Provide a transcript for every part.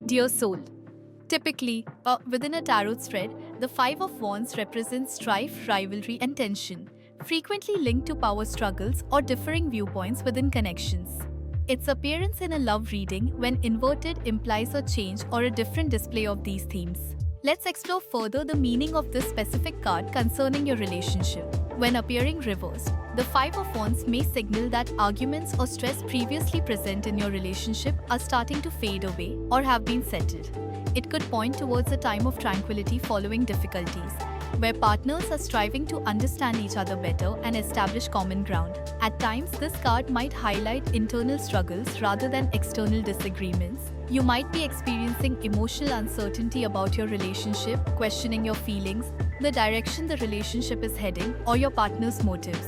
Dear soul, typically, within a tarot spread, the Five of Wands represents strife, rivalry, and tension, frequently linked to power struggles or differing viewpoints within connections. Its appearance in a love reading, when inverted, implies a change or a different display of these themes. Let's explore further the meaning of this specific card concerning your relationship. When appearing reversed, the Five of Wands may signal that arguments or stress previously present in your relationship are starting to fade away or have been settled. It could point towards a time of tranquility following difficulties, where partners are striving to understand each other better and establish common ground. At times, this card might highlight internal struggles rather than external disagreements. You might be experiencing emotional uncertainty about your relationship, questioning your feelings, the direction the relationship is heading, or your partner's motives.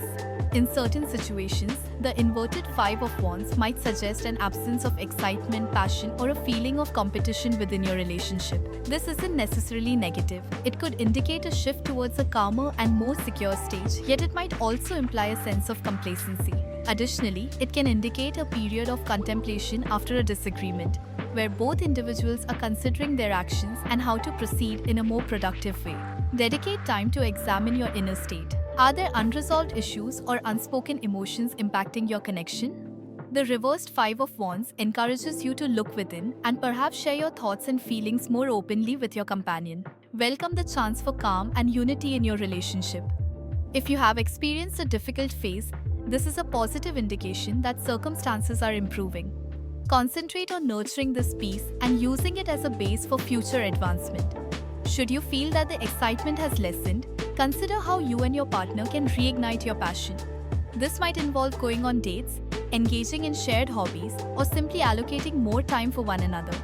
In certain situations, the inverted Five of Wands might suggest an absence of excitement, passion, or a feeling of competition within your relationship. This isn't necessarily negative. It could indicate a shift towards a calmer and more secure stage, yet it might also imply a sense of complacency. Additionally, it can indicate a period of contemplation after a disagreement, where both individuals are considering their actions and how to proceed in a more productive way. Dedicate time to examine your inner state. Are there unresolved issues or unspoken emotions impacting your connection? The reversed Five of Wands encourages you to look within and perhaps share your thoughts and feelings more openly with your companion. Welcome the chance for calm and unity in your relationship. If you have experienced a difficult phase, this is a positive indication that circumstances are improving. Concentrate on nurturing this peace and using it as a base for future advancement. Should you feel that the excitement has lessened, consider how you and your partner can reignite your passion. This might involve going on dates, engaging in shared hobbies, or simply allocating more time for one another.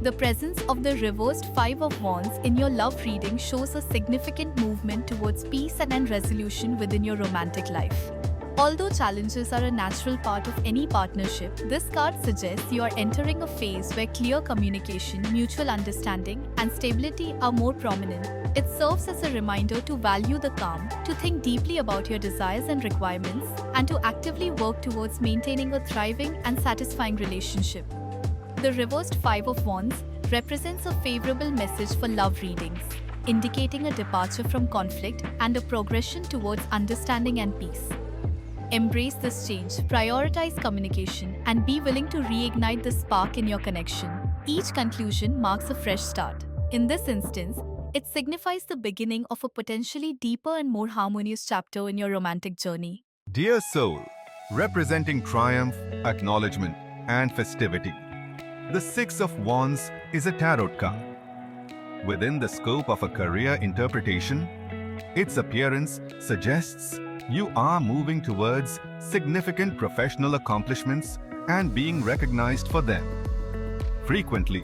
The presence of the reversed Five of Wands in your love reading shows a significant movement towards peace and resolution within your romantic life. Although challenges are a natural part of any partnership, this card suggests you are entering a phase where clear communication, mutual understanding, and stability are more prominent. It serves as a reminder to value the calm, to think deeply about your desires and requirements, and to actively work towards maintaining a thriving and satisfying relationship. The reversed Five of Wands represents a favorable message for love readings, indicating a departure from conflict and a progression towards understanding and peace. Embrace this change, prioritize communication, and be willing to reignite the spark in your connection. Each conclusion marks a fresh start. In this instance, it signifies the beginning of a potentially deeper and more harmonious chapter in your romantic journey. Dear soul, representing triumph, acknowledgement, and festivity, the Six of Wands is a tarot card. Within the scope of a career interpretation, its appearance suggests you are moving towards significant professional accomplishments and being recognized for them. Frequently,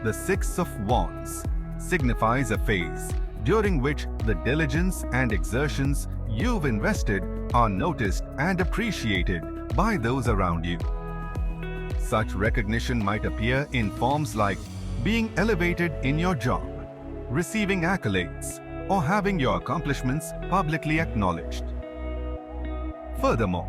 the Six of Wands signifies a phase during which the diligence and exertions you've invested are noticed and appreciated by those around you. Such recognition might appear in forms like being elevated in your job, receiving accolades, or having your accomplishments publicly acknowledged. Furthermore,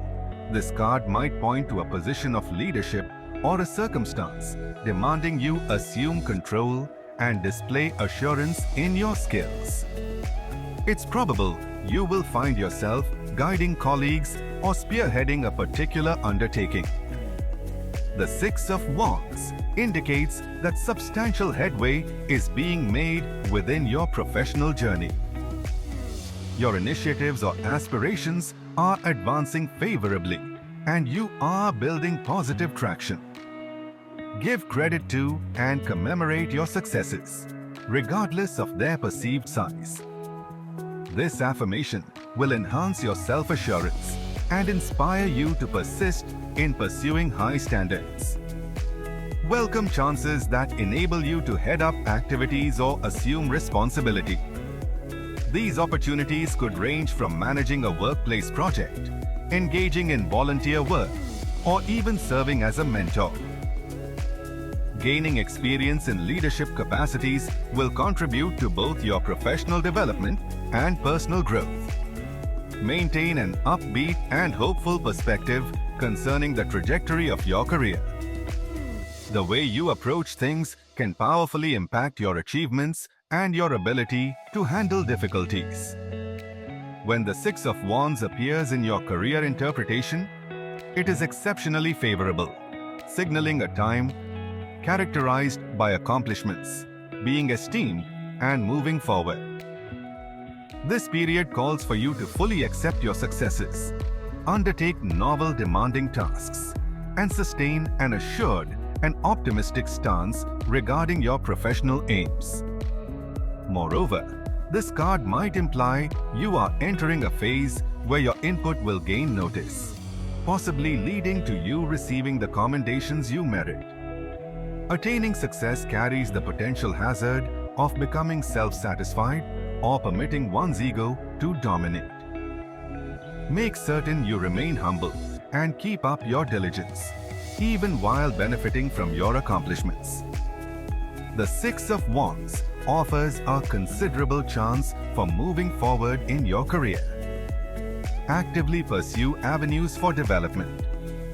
this card might point to a position of leadership or a circumstance demanding you assume control and display assurance in your skills. It's probable you will find yourself guiding colleagues or spearheading a particular undertaking. The Six of Wands indicates that substantial headway is being made within your professional journey. Your initiatives or aspirations are advancing favorably, and you are building positive traction. Give credit to and commemorate your successes, regardless of their perceived size. This affirmation will enhance your self-assurance and inspire you to persist in pursuing high standards. Welcome chances that enable you to head up activities or assume responsibility. These opportunities could range from managing a workplace project, engaging in volunteer work, or even serving as a mentor. Gaining experience in leadership capacities will contribute to both your professional development and personal growth. Maintain an upbeat and hopeful perspective concerning the trajectory of your career. The way you approach things can powerfully impact your achievements and your ability to handle difficulties. When the Six of Wands appears in your career interpretation, it is exceptionally favorable, signaling a time characterized by accomplishments, being esteemed, and moving forward. This period calls for you to fully accept your successes, undertake novel, demanding tasks, and sustain an assured and optimistic stance regarding your professional aims. Moreover, this card might imply you are entering a phase where your input will gain notice, possibly leading to you receiving the commendations you merit. Attaining success carries the potential hazard of becoming self-satisfied or permitting one's ego to dominate. Make certain you remain humble and keep up your diligence, even while benefiting from your accomplishments. The Six of Wands offers a considerable chance for moving forward in your career. Actively pursue avenues for development,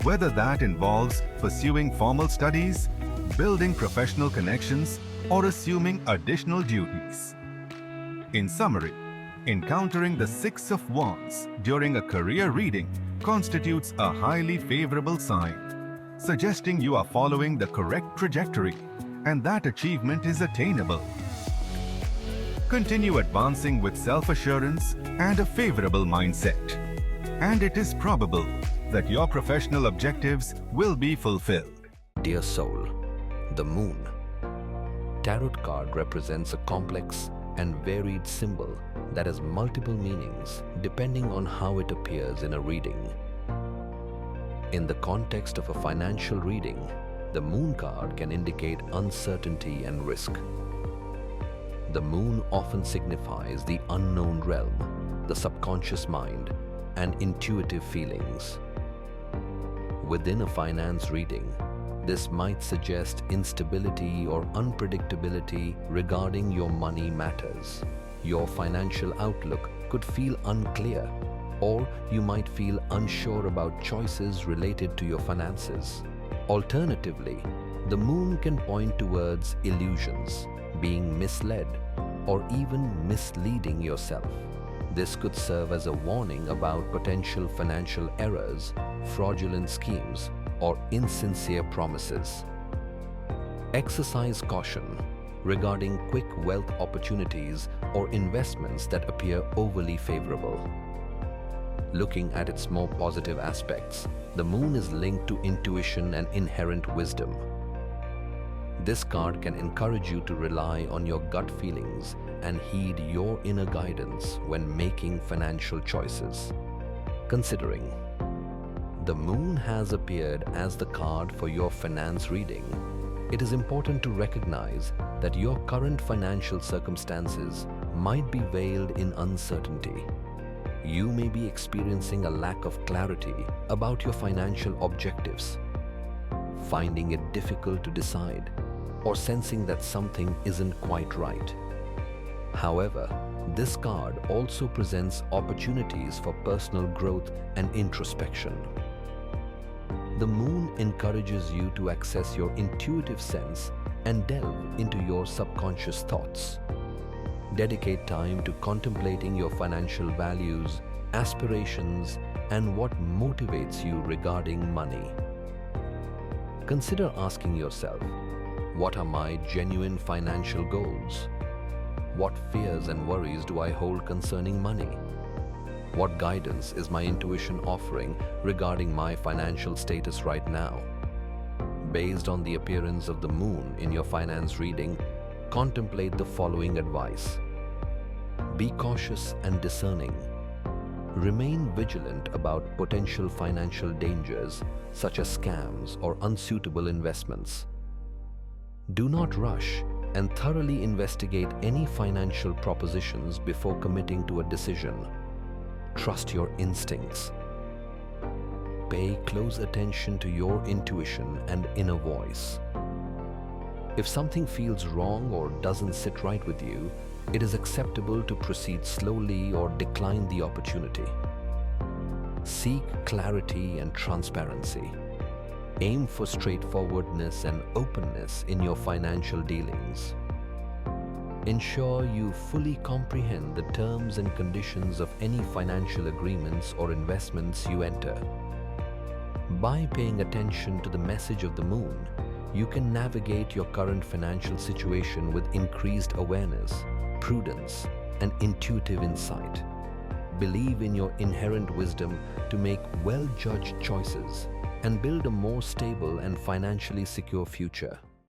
whether that involves pursuing formal studies, building professional connections, or assuming additional duties. In summary, encountering the Six of Wands during a career reading constitutes a highly favorable sign, suggesting you are following the correct trajectory and that achievement is attainable. Continue advancing with self-assurance and a favorable mindset, and it is probable that your professional objectives will be fulfilled. Dear soul, the moon. Tarot card represents a complex and varied symbol that has multiple meanings depending on how it appears in a reading. In the context of a financial reading, the moon card can indicate uncertainty and risk. The moon often signifies the unknown realm, the subconscious mind, and intuitive feelings. Within a finance reading, this might suggest instability or unpredictability regarding your money matters. Your financial outlook could feel unclear, or you might feel unsure about choices related to your finances. Alternatively, the moon can point towards illusions, being misled, or even misleading yourself. This could serve as a warning about potential financial errors, fraudulent schemes, or insincere promises. Exercise caution regarding quick wealth opportunities or investments that appear overly favorable. Looking at its more positive aspects, the moon is linked to intuition and inherent wisdom. This card can encourage you to rely on your gut feelings and heed your inner guidance when making financial choices. Considering the moon has appeared as the card for your finance reading, it is important to recognize that your current financial circumstances might be veiled in uncertainty. You may be experiencing a lack of clarity about your financial objectives, finding it difficult to decide, or sensing that something isn't quite right. However, this card also presents opportunities for personal growth and introspection. The moon encourages you to access your intuitive sense and delve into your subconscious thoughts. Dedicate time to contemplating your financial values, aspirations, and what motivates you regarding money. Consider asking yourself, what are my genuine financial goals? What fears and worries do I hold concerning money? What guidance is my intuition offering regarding my financial status right now? Based on the appearance of the moon in your finance reading, contemplate the following advice. Be cautious and discerning. Remain vigilant about potential financial dangers such as scams or unsuitable investments. Do not rush and thoroughly investigate any financial propositions before committing to a decision. Trust your instincts. Pay close attention to your intuition and inner voice. If something feels wrong or doesn't sit right with you, it is acceptable to proceed slowly or decline the opportunity. Seek clarity and transparency. Aim for straightforwardness and openness in your financial dealings. Ensure you fully comprehend the terms and conditions of any financial agreements or investments you enter. By paying attention to the message of the moon, you can navigate your current financial situation with increased awareness, prudence, and intuitive insight. Believe in your inherent wisdom to make well-judged choices and build a more stable and financially secure future.